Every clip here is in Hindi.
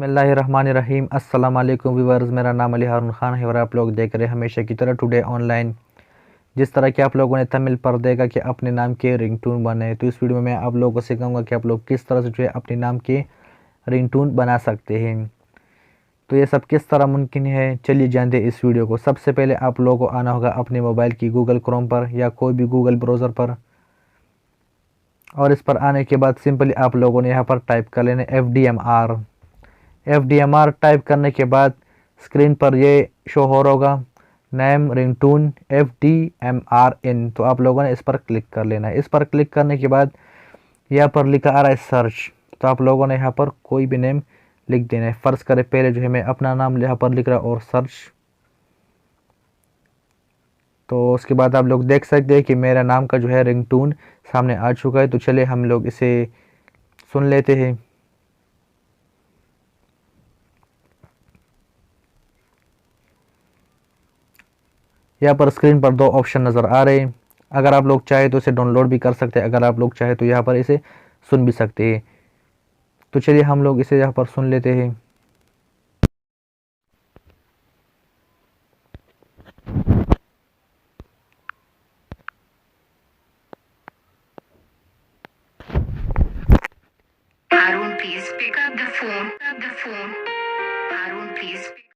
बिस्मिल्लाहिर्रहमानिर्रहीम। अस्सलाम वालेकुम व्यूअर्स, मेरा नाम अली हारून ख़ान है और आप लोग देख रहे हैं हमेशा की तरह टुडे ऑनलाइन। जिस तरह कि आप लोगों ने तमिल पर देखा कि अपने नाम के रिंगटोन बने, तो इस वीडियो में मैं आप लोगों को सिखाऊंगा कि आप लोग किस तरह से जो है अपने नाम के रिंगटोन बना सकते हैं। तो ये सब किस तरह मुमकिन है, चलिए जानते हैं इस वीडियो को। सबसे पहले आप लोगों को आना होगा अपने मोबाइल की गूगल क्रोम पर या कोई भी गूगल ब्राउज़र पर, और इस पर आने के बाद सिंपली आप लोगों ने यहाँ पर टाइप कर लेना FDMR टाइप करने के बाद स्क्रीन पर ये शो हो रहा होगा नेम रिंगटोन FDMR इन। तो आप लोगों ने इस पर क्लिक कर लेना है। इस पर क्लिक करने के बाद यहाँ पर लिखा आ रहा है सर्च, तो आप लोगों ने यहाँ पर कोई भी नेम लिख देना है। फ़र्ज़ करें पहले जो है मैं अपना नाम यहाँ पर लिख रहा और सर्च, तो उसके बाद आप लोग देख सकते हैं कि मेरा नाम का जो है रिंगटोन सामने आ चुका है। तो चलिए हम लोग इसे सुन लेते हैं। यहाँ पर स्क्रीन पर दो ऑप्शन नज़र आ रहे हैं। अगर आप लोग चाहे तो इसे डाउनलोड भी कर सकते हैं, अगर आप लोग चाहे तो यहाँ पर इसे सुन भी सकते हैं। तो चलिए हम लोग इसे यहाँ पर सुन लेते हैं। Harun, please pick up the phone. Harun, please pick.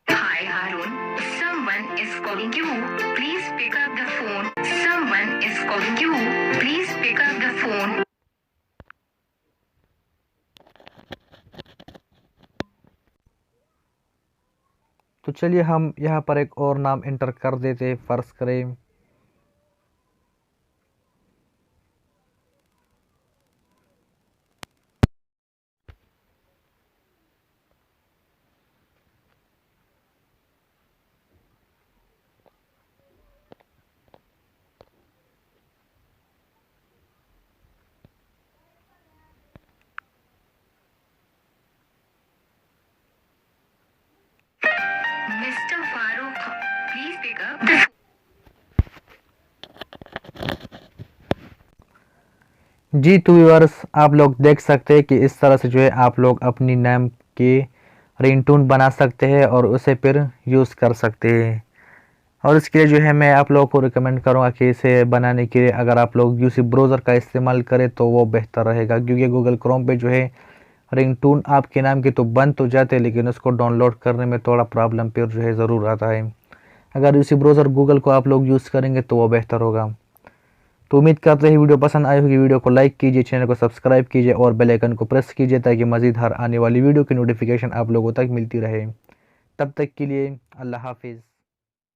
Hi, Harun. Someone is calling you. Please pick up the phone. Someone is calling you. Please pick up the phone. तो चलिए हम यहाँ पर एक और नाम इंटर कर देते हैं। फ़र्ज़ करें Mr. Farooq, please pick up the phone. जी। तो व्यूअर्स आप लोग देख सकते हैं कि इस तरह से जो है आप लोग अपनी नाम के रिंगटोन बना सकते हैं और उसे फिर यूज़ कर सकते हैं। और इसके लिए जो है मैं आप लोगों को रिकमेंड करूंगा कि इसे बनाने के लिए अगर आप लोग यूसी ब्राउज़र का इस्तेमाल करें तो वो बेहतर रहेगा, क्योंकि गूगल क्रोम पे जो है रिंगटोन आपके नाम के तो बन तो जाते हैं, लेकिन उसको डाउनलोड करने में थोड़ा प्रॉब्लम फिर जो है ज़रूर आता है। अगर यूसी ब्राउज़र गूगल को आप लोग यूज़ करेंगे तो वो बेहतर होगा। तो उम्मीद करते हैं वीडियो पसंद आई होगी। वीडियो को लाइक कीजिए, चैनल को सब्सक्राइब कीजिए और बेल आइकन को प्रेस कीजिए ताकि मज़ीद हर आने वाली वीडियो की नोटिफिकेशन आप लोगों तक मिलती रहे। तब तक के लिए अल्लाह हाफिज़।